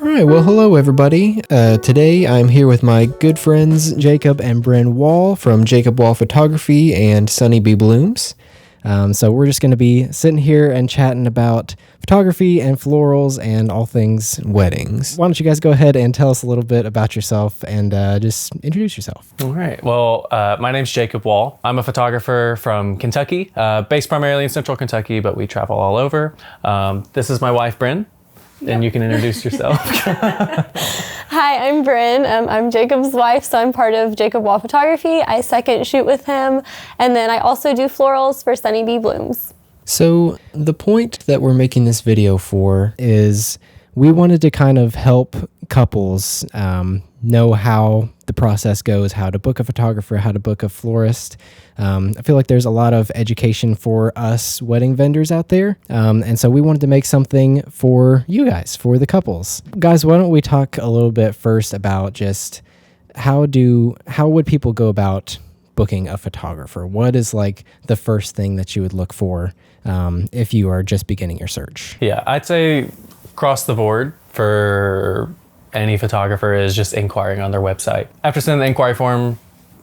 All right, well, hello, everybody. Today, I'm here with my good friends, Jacob and Brynne Wall from Jacob Wall Photography and Sunny Bee Blooms. So we're just going to be sitting here and chatting about photography and florals and all things weddings. Why don't you guys go ahead and tell us a little bit about yourself and just introduce yourself. All right. Well, my name's Jacob Wall. I'm a photographer from Kentucky, based primarily in central Kentucky, but we travel all over. This is my wife, Brynne. And you can introduce yourself. Hi, I'm Brynne. I'm Jacob's wife, so I'm part of Jacob Wall Photography. I second shoot with him, and then I also do florals for Sunny Bee Blooms. So the point that we're making this video for is we wanted to kind of help couples know how the process goes, how to book a photographer, how to book a florist. I feel like there's a lot of education for us wedding vendors out there. And so we wanted to make something for you guys, for the couples. Guys, why don't we talk a little bit first about just how would people go about booking a photographer? What is like the first thing that you would look for if you are just beginning your search? Yeah, I'd say across the board for any photographer is just inquiring on their website. After sending the inquiry form,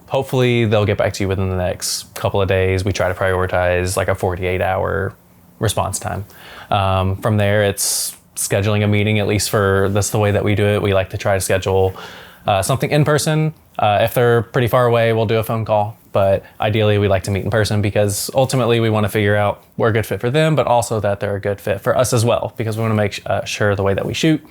hopefully they'll get back to you within the next couple of days. We try to prioritize like a 48-hour response time. From there, it's scheduling a meeting, at least that's the way that we do it. We like to try to schedule something in person. If they're pretty far away, we'll do a phone call. But ideally, we like to meet in person because ultimately we want to figure out we're a good fit for them, but also that they're a good fit for us as well, because we want to make sure the way that we shoot,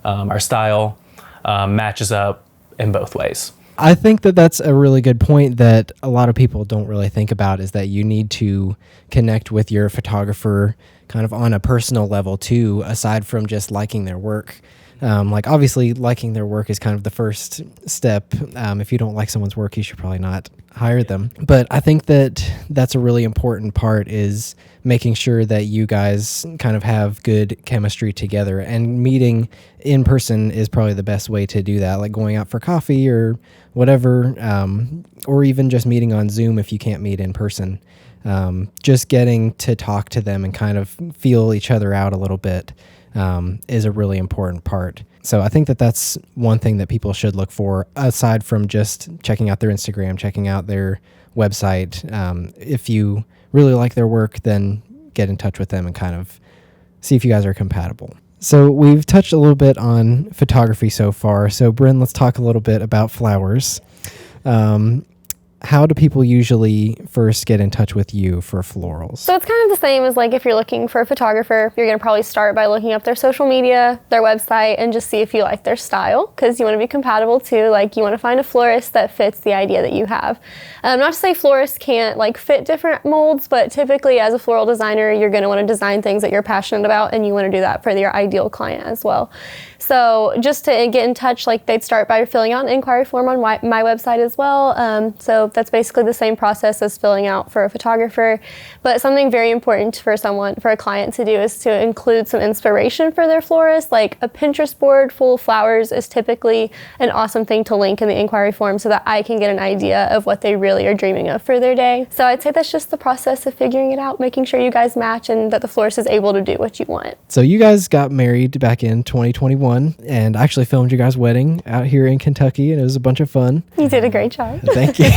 our style matches up in both ways. I think that that's a really good point that a lot of people don't really think about, is that you need to connect with your photographer kind of on a personal level too, aside from just liking their work. Like obviously liking their work is kind of the first step. If you don't like someone's work, you should probably not hire them. But I think that that's a really important part, is making sure that you guys kind of have good chemistry together, and meeting in person is probably the best way to do that, like going out for coffee or whatever, or even just meeting on Zoom if you can't meet in person. Just getting to talk to them and kind of feel each other out a little bit is a really important part. So I think that that's one thing that people should look for, aside from just checking out their Instagram, checking out their website. If you really like their work, then get in touch with them and kind of see if you guys are compatible. So we've touched a little bit on photography so far. So Brynne, let's talk a little bit about flowers. How do people usually first get in touch with you for florals? So it's kind of the same as like if you're looking for a photographer, you're going to probably start by looking up their social media, their website, and just see if you like their style, because you want to be compatible too. Like you want to find a florist that fits the idea that you have. Not to say florists can't like fit different molds, but typically as a floral designer, you're going to want to design things that you're passionate about, and you want to do that for your ideal client as well. So just to get in touch, like they'd start by filling out an inquiry form on my website as well. So that's basically the same process as filling out for a photographer. But something very important for a client to do is to include some inspiration for their florist. Like a Pinterest board full of flowers is typically an awesome thing to link in the inquiry form, so that I can get an idea of what they really are dreaming of for their day. So I'd say that's just the process of figuring it out, making sure you guys match and that the florist is able to do what you want. So you guys got married back in 2021. And I actually filmed your guys' wedding out here in Kentucky, and it was a bunch of fun. You did a great job. Thank you.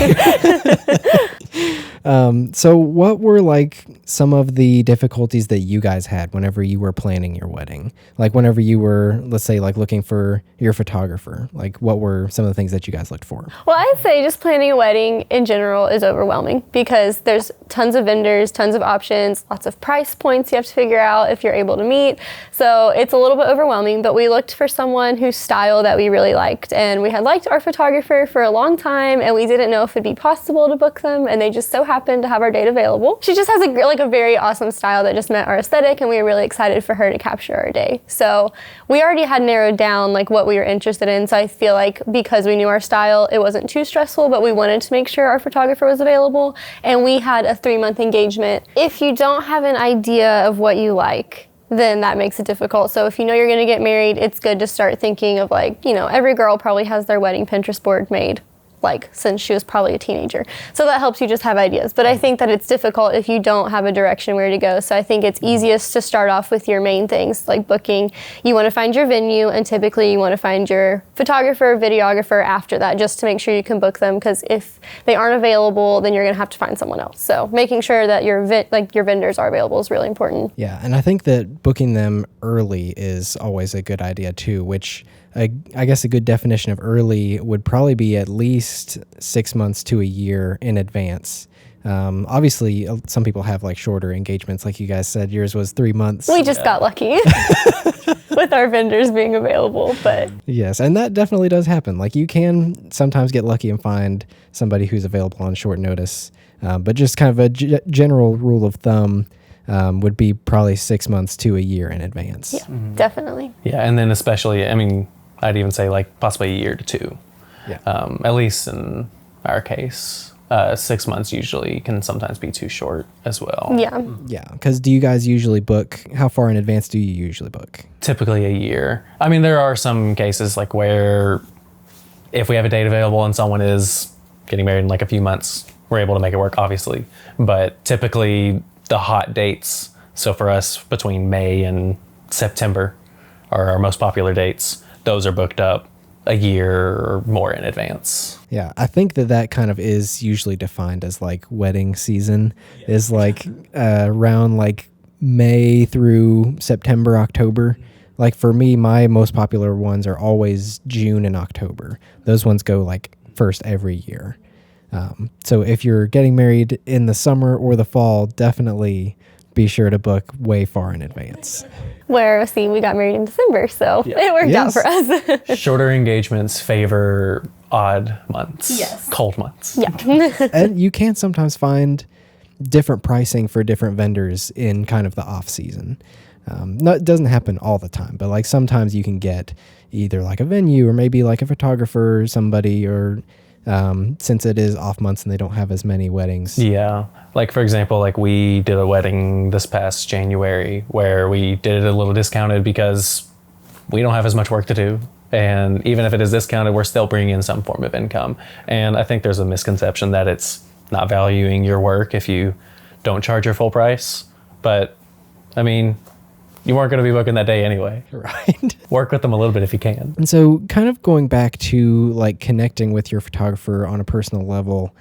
So what were like some of the difficulties that you guys had whenever you were planning your wedding? Like whenever you were, let's say, like looking for your photographer, like what were some of the things that you guys looked for? Well, I'd say just planning a wedding in general is overwhelming, because there's tons of vendors, tons of options, lots of price points you have to figure out if you're able to meet. So it's a little bit overwhelming, but we looked for someone whose style that we really liked. And we had liked our photographer for a long time, and we didn't know if it'd be possible to book them, and they just so happened to have our date available. She just has a very awesome style that just met our aesthetic, and we were really excited for her to capture our day. So we already had narrowed down like what we were interested in. So I feel like because we knew our style, it wasn't too stressful, but we wanted to make sure our photographer was available, and we had a 3-month engagement. If you don't have an idea of what you like, then that makes it difficult. So if you know you're going to get married, it's good to start thinking of like, every girl probably has their wedding Pinterest board made. like since she was probably a teenager. So that helps you just have ideas. But I think that it's difficult if you don't have a direction where to go. So I think it's easiest to start off with your main things like booking. You want to find your venue, and typically you want to find your photographer, videographer after that, just to make sure you can book them, because if they aren't available, then you're going to have to find someone else. So making sure that your vendors are available is really important. Yeah, and I think that booking them early is always a good idea too, which I guess a good definition of early would probably be at least 6 months to a year in advance. Obviously, some people have like shorter engagements, like you guys said. Yours was 3 months. We just got lucky with our vendors being available, but yes, and that definitely does happen. Like you can sometimes get lucky and find somebody who's available on short notice, but just kind of a general rule of thumb would be probably 6 months to a year in advance. yeah, definitely. Yeah, and then especially, I mean, I'd even say like possibly a year to two. Yeah. At least in our case, 6 months usually can sometimes be too short as well. Yeah. Yeah, because do you guys usually book, how far in advance do you usually book? Typically a year. I mean, there are some cases like where if we have a date available and someone is getting married in like a few months, we're able to make it work, obviously. But typically the hot dates, so for us between May and September are our most popular dates. Those are booked up a year or more in advance. Yeah, I think that kind of is usually defined as like wedding season, is like around like May through September, October. Like for me, my most popular ones are always June and October. Those ones go like first every year. So if you're getting married in the summer or the fall, definitely be sure to book way far in advance. Where, see, we got married in December, so it worked out for us. Shorter engagements favor odd months, cold months. Yeah. And you can sometimes find different pricing for different vendors in kind of the off season. No, it doesn't happen all the time, but like sometimes you can get either like a venue or maybe like a photographer or somebody, or since it is off months and they don't have as many weddings. Yeah. Like for example, like we did a wedding this past January where we did it a little discounted because we don't have as much work to do. And even if it is discounted, we're still bringing in some form of income. And I think there's a misconception that it's not valuing your work if you don't charge your full price. But I mean, you weren't going to be booking that day anyway. Right. Work with them a little bit if you can. And so kind of going back to like connecting with your photographer on a personal level,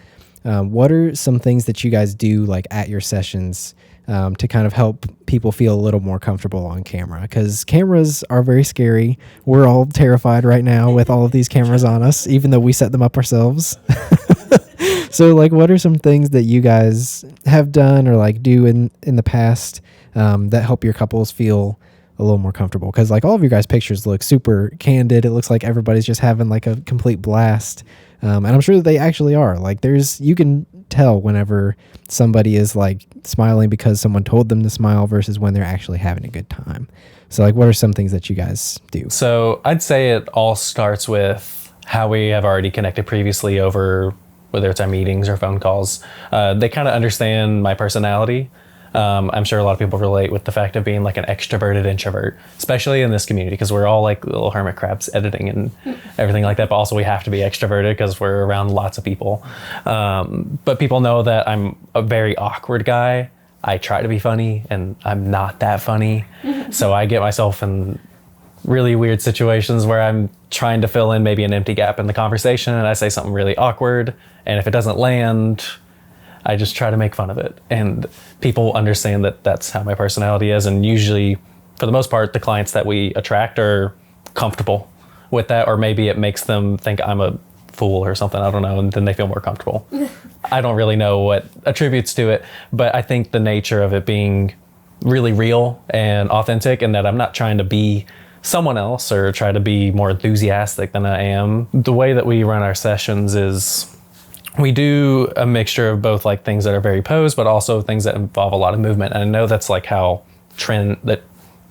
what are some things that you guys do like at your sessions to kind of help people feel a little more comfortable on camera? Because cameras are very scary. We're all terrified right now with all of these cameras on us, even though we set them up ourselves. So like, what are some things that you guys have done or like do in the past that help your couples feel a little more comfortable? Because like all of your guys' pictures look super candid. It looks like everybody's just having like a complete blast. And I'm sure that they actually are. Like you can tell whenever somebody is like smiling because someone told them to smile versus when they're actually having a good time. So like, what are some things that you guys do? So I'd say it all starts with how we have already connected previously over, whether it's our meetings or phone calls. They kind of understand my personality. I'm sure a lot of people relate with the fact of being like an extroverted introvert, especially in this community, because we're all like little hermit crabs editing and everything like that. But also we have to be extroverted because we're around lots of people. But people know that I'm a very awkward guy. I try to be funny and I'm not that funny. So I get myself in really weird situations where I'm trying to fill in maybe an empty gap in the conversation and I say something really awkward. And if it doesn't land, I just try to make fun of it. And people understand that that's how my personality is. And usually, for the most part, the clients that we attract are comfortable with that. Or maybe it makes them think I'm a fool or something. I don't know. And then they feel more comfortable. I don't really know what attributes to it. But I think the nature of it being really real and authentic, and that I'm not trying to be someone else or try to be more enthusiastic than I am. The way that we run our sessions is we do a mixture of both like things that are very posed, but also things that involve a lot of movement. And I know that's like how the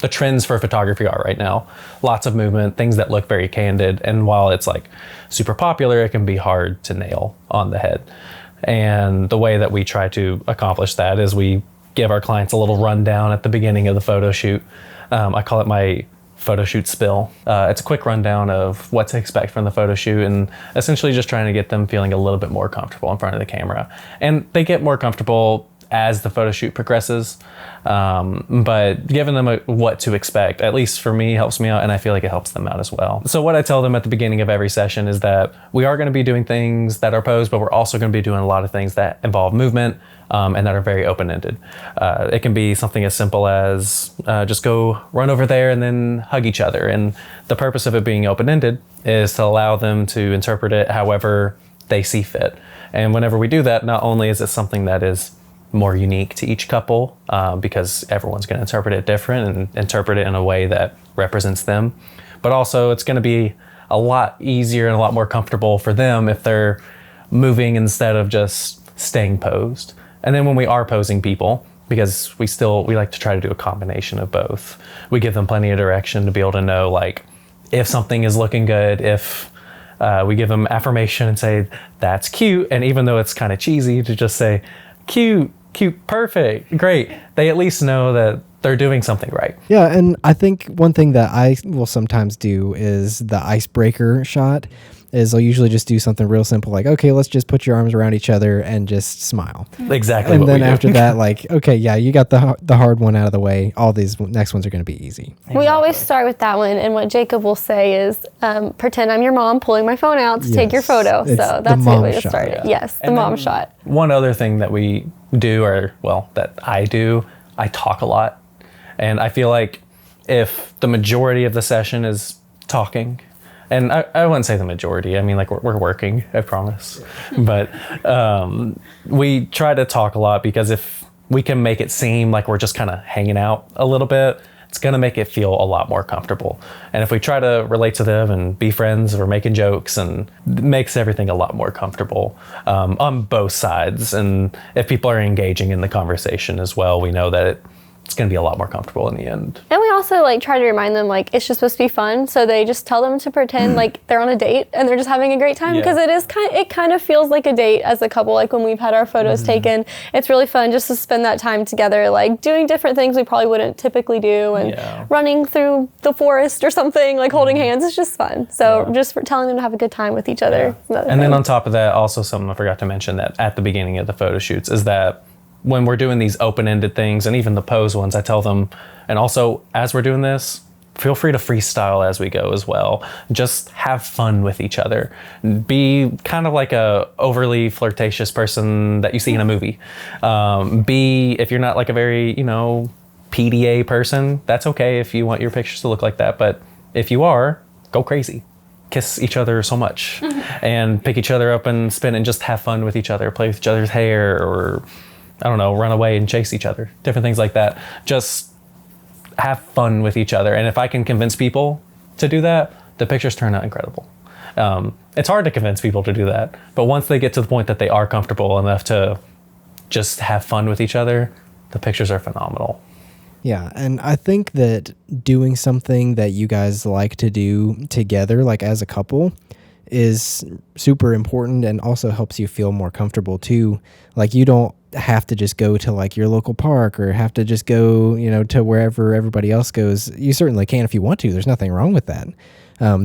trends for photography are right now. Lots of movement, things that look very candid. And while it's like super popular, it can be hard to nail on the head. And the way that we try to accomplish that is we give our clients a little rundown at the beginning of the photo shoot. I call it my photo shoot spill. It's a quick rundown of what to expect from the photo shoot and essentially just trying to get them feeling a little bit more comfortable in front of the camera. And they get more comfortable as the photo shoot progresses, but giving them what to expect, at least for me, helps me out, and I feel like it helps them out as well. So what I tell them at the beginning of every session is that we are going to be doing things that are posed, but we're also going to be doing a lot of things that involve movement, and that are very open-ended. It can be something as simple as just go run over there and then hug each other. And the purpose of it being open-ended is to allow them to interpret it however they see fit. And whenever we do that, not only is it something that is more unique to each couple, because everyone's going to interpret it different and interpret it in a way that represents them, but also it's going to be a lot easier and a lot more comfortable for them if they're moving instead of just staying posed. And then when we are posing people, because we like to try to do a combination of both, we give them plenty of direction to be able to know, like, if something is looking good, if we give them affirmation and say, that's cute. And even though it's kind of cheesy to just say, cute, perfect, great, they at least know that they're doing something right. Yeah, and I think one thing that I will sometimes do is the icebreaker shot. I'll usually just do something real simple, like, okay, let's just put your arms around each other and just smile. Exactly. And then after that, like, okay, yeah, you got the hard one out of the way. All these next ones are going to be easy. We always start with that one, and what Jacob will say is, pretend I'm your mom pulling my phone out to take your photo. It's So that's the a mom way to shot. start it. Yeah. Yes, the mom shot. One other thing that we do, that I do, I talk a lot. And I feel like if the majority of the session is talking, and I wouldn't say the majority, I mean, like, we're working, I promise. But we try to talk a lot, because if we can make it seem like we're just kind of hanging out a little bit, it's going to make it feel a lot more comfortable. And if we try to relate to them and be friends or making jokes, and it makes everything a lot more comfortable on both sides. And if people are engaging in the conversation as well, we know that it's going to be a lot more comfortable in the end. And we also try to remind them it's just supposed to be fun. So they just tell them to pretend like they're on a date and they're just having a great time, because it kind of feels like a date as a couple. Like when we've had our photos taken, it's really fun just to spend that time together, like doing different things we probably wouldn't typically do, and running through the forest or something, like holding hands. It's just fun. So just for telling them to have a good time with each other. And then on top of that, also something I forgot to mention that at the beginning of the photo shoots is that when we're doing these open-ended things, and even the pose ones, I tell them, and also as we're doing this, feel free to freestyle as we go as well. Just have fun with each other. Be kind of like a overly flirtatious person that you see in a movie. If you're not like a very, PDA person, that's okay if you want your pictures to look like that. But if you are, go crazy. Kiss each other so much and pick each other up and spin and just have fun with each other. Play with each other's hair, or I don't know, run away and chase each other. Different things like that. Just have fun with each other. And if I can convince people to do that, the pictures turn out incredible. It's hard to convince people to do that. But once they get to the point that they are comfortable enough to just have fun with each other, the pictures are phenomenal. Yeah, and I think that doing something that you guys like to do together, like as a couple, is super important, and also helps you feel more comfortable too. Like, you don't have to just go to like your local park, or have to just go, to wherever everybody else goes. You certainly can if you want to. There's nothing wrong with that.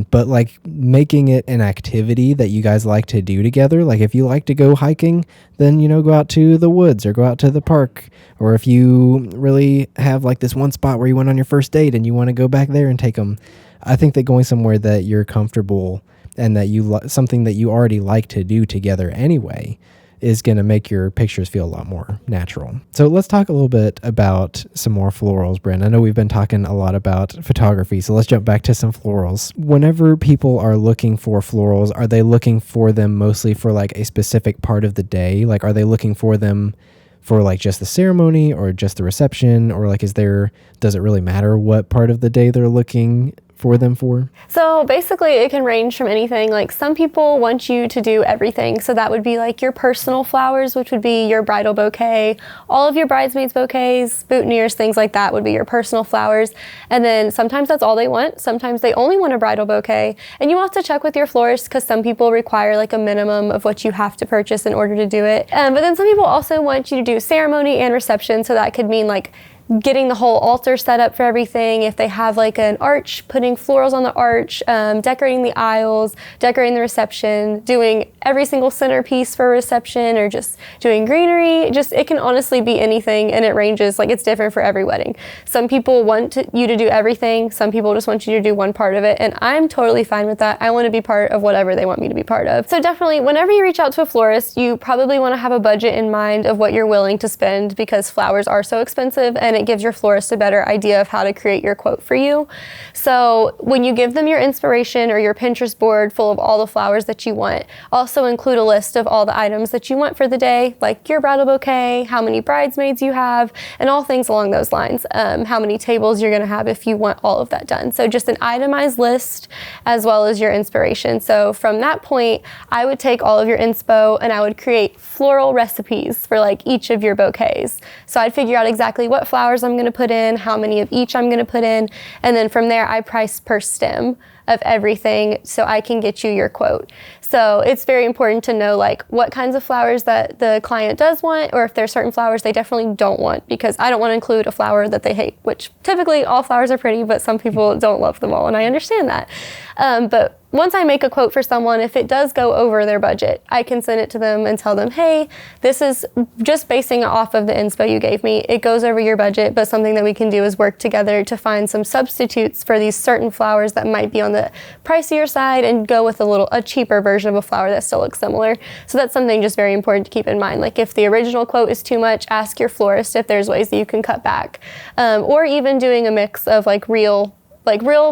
But like making it an activity that you guys like to do together. Like if you like to go hiking, then, go out to the woods or go out to the park. Or if you really have like this one spot where you went on your first date and you want to go back there and take them. I think that going somewhere that you're comfortable and that something that you already like to do together anyway is going to make your pictures feel a lot more natural. So let's talk a little bit about some more florals, Brynne. I know we've been talking a lot about photography, so let's jump back to some florals. Whenever people are looking for florals, are they looking for them mostly for like a specific part of the day? Like, are they looking for them for like just the ceremony or just the reception? Or like, does it really matter what part of the day they're looking for them for? So basically it can range from anything. Like some people want you to do everything. So that would be like your personal flowers, which would be your bridal bouquet, all of your bridesmaids bouquets, boutonnieres, things like that would be your personal flowers. And then sometimes that's all they want. Sometimes they only want a bridal bouquet. And you have to check with your florist, because some people require like a minimum of what you have to purchase in order to do it. But then some people also want you to do ceremony and reception. So that could mean like getting the whole altar set up for everything. If they have like an arch, putting florals on the arch, decorating the aisles, decorating the reception, doing every single centerpiece for a reception, or just doing greenery. Just, it can honestly be anything, and it ranges, like it's different for every wedding. Some people want you to do everything. Some people just want you to do one part of it, and I'm totally fine with that. I want to be part of whatever they want me to be part of. So definitely, whenever you reach out to a florist, you probably want to have a budget in mind of what you're willing to spend, because flowers are so expensive, and it gives your florist a better idea of how to create your quote for you. So when you give them your inspiration or your Pinterest board full of all the flowers that you want, also include a list of all the items that you want for the day, like your bridal bouquet, how many bridesmaids you have, and all things along those lines. How many tables you're going to have if you want all of that done. So just an itemized list as well as your inspiration. So from that point, I would take all of your inspo and I would create floral recipes for like each of your bouquets. So I'd figure out exactly what flowers I'm going to put in, how many of each I'm going to put in, and then from there I price per stem of everything so I can get you your quote. So it's very important to know like what kinds of flowers that the client does want, or if there's certain flowers they definitely don't want, because I don't want to include a flower that they hate, which typically all flowers are pretty, but some people don't love them all, and I understand that. But once I make a quote for someone, if it does go over their budget, I can send it to them and tell them, hey, this is just basing it off of the inspo you gave me. It goes over your budget, but something that we can do is work together to find some substitutes for these certain flowers that might be on the pricier side, and go with a cheaper version of a flower that still looks similar. So that's something just very important to keep in mind. Like if the original quote is too much, ask your florist if there's ways that you can cut back. Or even doing a mix of like real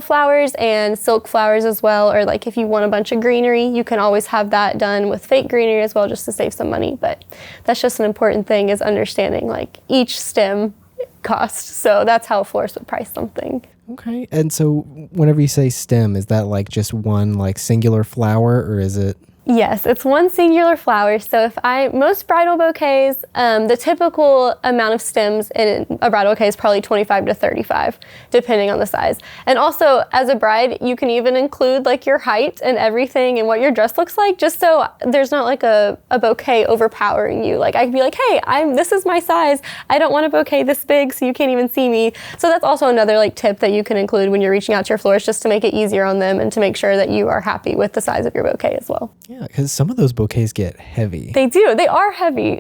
flowers and silk flowers as well, or like if you want a bunch of greenery, you can always have that done with fake greenery as well, just to save some money. But that's just an important thing, is understanding like each stem cost. So that's how a florist would price something. Okay. And so whenever you say stem, is that like just one like singular flower, or is it? Yes, it's one singular flower. So most bridal bouquets, the typical amount of stems in a bridal bouquet is probably 25 to 35, depending on the size. And also, as a bride, you can even include like your height and everything and what your dress looks like, just so there's not like a bouquet overpowering you. Like I could be like, hey, this is my size. I don't want a bouquet this big so you can't even see me. So that's also another like tip that you can include when you're reaching out to your florist, just to make it easier on them and to make sure that you are happy with the size of your bouquet as well. Yeah, because some of those bouquets get heavy. They do. They are heavy.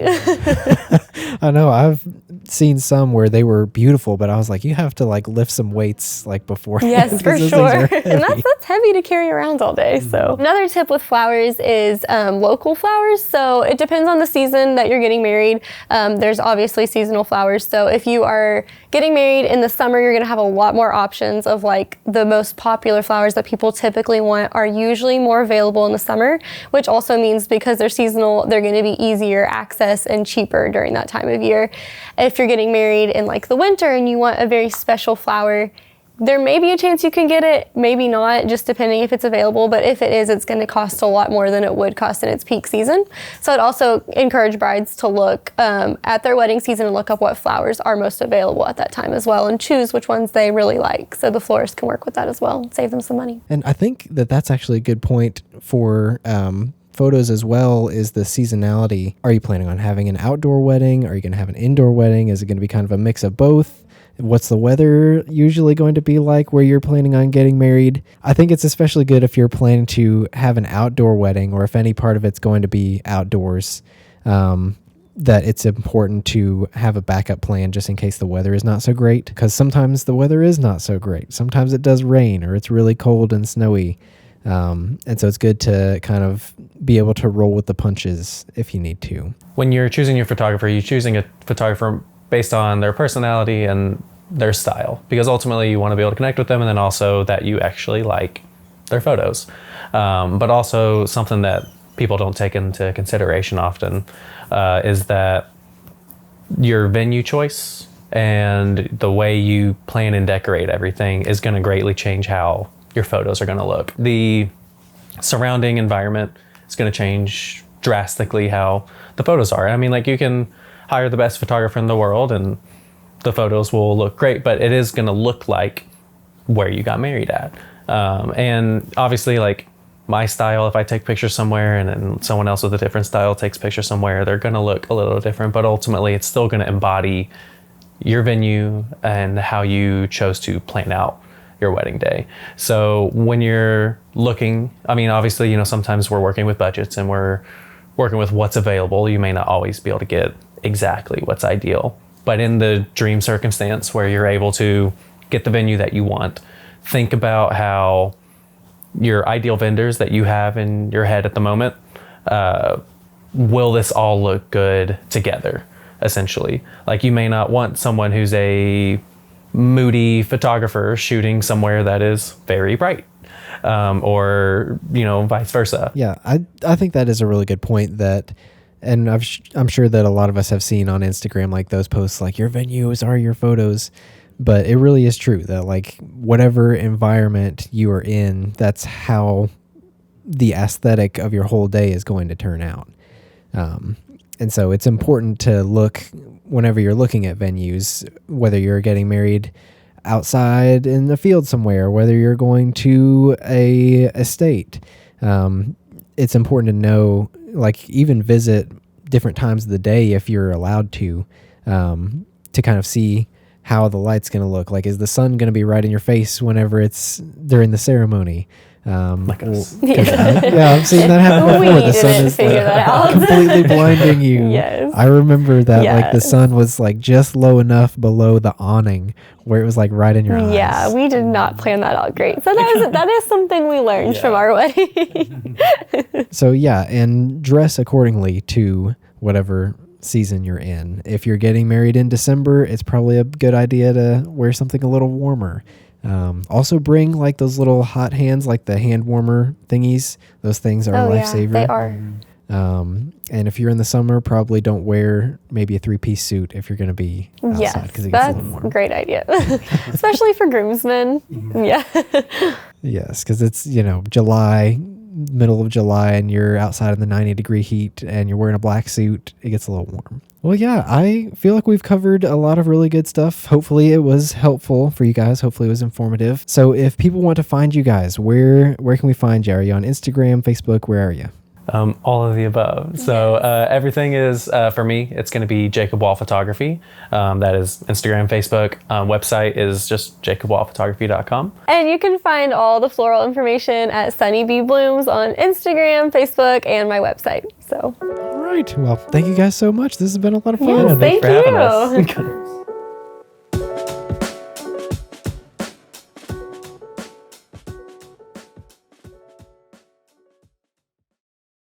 I know. I've seen some where they were beautiful, but I was like, you have to like lift some weights like before. Yes, for sure. And that's heavy to carry around all day. So another tip with flowers is local flowers. So it depends on the season that you're getting married. There's obviously seasonal flowers. So if you are getting married in the summer, you're going to have a lot more options of like the most popular flowers that people typically want are usually more available in the summer, which also means because they're seasonal, they're going to be easier access and cheaper during that time of year. If you're getting married in like the winter and you want a very special flower, there may be a chance you can get it, maybe not, just depending if it's available. But if it is, it's going to cost a lot more than it would cost in its peak season. So I'd also encourage brides to look at their wedding season and look up what flowers are most available at that time as well, and choose which ones they really like. So the florist can work with that as well, save them some money. And I think that that's actually a good point for photos as well, is the seasonality. Are you planning on having an outdoor wedding? Are you going to have an indoor wedding? Is it going to be kind of a mix of both? What's the weather usually going to be like where you're planning on getting married? I think it's especially good if you're planning to have an outdoor wedding, or if any part of it's going to be outdoors, that it's important to have a backup plan just in case the weather is not so great. Because sometimes the weather is not so great. Sometimes it does rain, or it's really cold and snowy. And so it's good to kind of be able to roll with the punches if you need to. When you're choosing your photographer, you're choosing a photographer based on their personality and their style, because ultimately you want to be able to connect with them, and then also that you actually like their photos. But also something that people don't take into consideration often is that your venue choice and the way you plan and decorate everything is going to greatly change how your photos are going to look. The surrounding environment is going to change drastically how the photos are. I mean, like, you can hire the best photographer in the world and the photos will look great, but it is going to look like where you got married at. And obviously, like, my style, if I take pictures somewhere and then someone else with a different style takes pictures somewhere, they're going to look a little different, but ultimately it's still going to embody your venue and how you chose to plan out your wedding day. So when you're looking, I mean, obviously, sometimes we're working with budgets and we're working with what's available. You may not always be able to get exactly what's ideal, but in the dream circumstance where you're able to get the venue that you want, think about how your ideal vendors that you have in your head at the moment, will this all look good together, essentially? Like, you may not want someone who's a moody photographer shooting somewhere that is very bright, or vice versa. Yeah, I think that is a really good point. And I'm sure that a lot of us have seen on Instagram, like those posts like, your venues are your photos. But it really is true that, like, whatever environment you are in, that's how the aesthetic of your whole day is going to turn out. And so it's important to look, whenever you're looking at venues, whether you're getting married outside in the field somewhere, whether you're going to a estate, it's important to know, like, even visit different times of the day if you're allowed to kind of see how the light's going to look. Like, is the sun going to be right in your face whenever it's during the ceremony? Like us. I've seen that happen before. The sun is completely blinding you. Yes. I remember that, like, the sun was like just low enough below the awning where it was like right in your eyes. Yeah, we did not plan that out great. So that is something we learned from our wedding. So yeah, and dress accordingly to whatever season you're in. If you're getting married in December, it's probably a good idea to wear something a little warmer. Also bring, like, those little hot hands, like the hand warmer thingies. Those things are a lifesaver. They are. And if you're in the summer, probably don't wear maybe a 3-piece suit if you're going to be outside, because it gets a little warm. That's a great idea. Especially for groomsmen. Yeah. Yes, because it's, July, middle of July, and you're outside in the 90-degree heat and you're wearing a black suit, it gets a little warm. Well, yeah, I feel like we've covered a lot of really good stuff. Hopefully it was helpful for you guys. Hopefully it was informative. So if people want to find you guys, where can we find you? Are you on Instagram, Facebook? Where are you? All of the above. So everything is, for me, it's going to be Jacob Wall Photography. That is Instagram, Facebook. Website is just jacobwallphotography.com. And you can find all the floral information at Sunny Bee Blooms on Instagram, Facebook, and my website. So. All right. Well, thank you guys so much. This has been a lot of fun. Yes, thank Thanks for having you. us.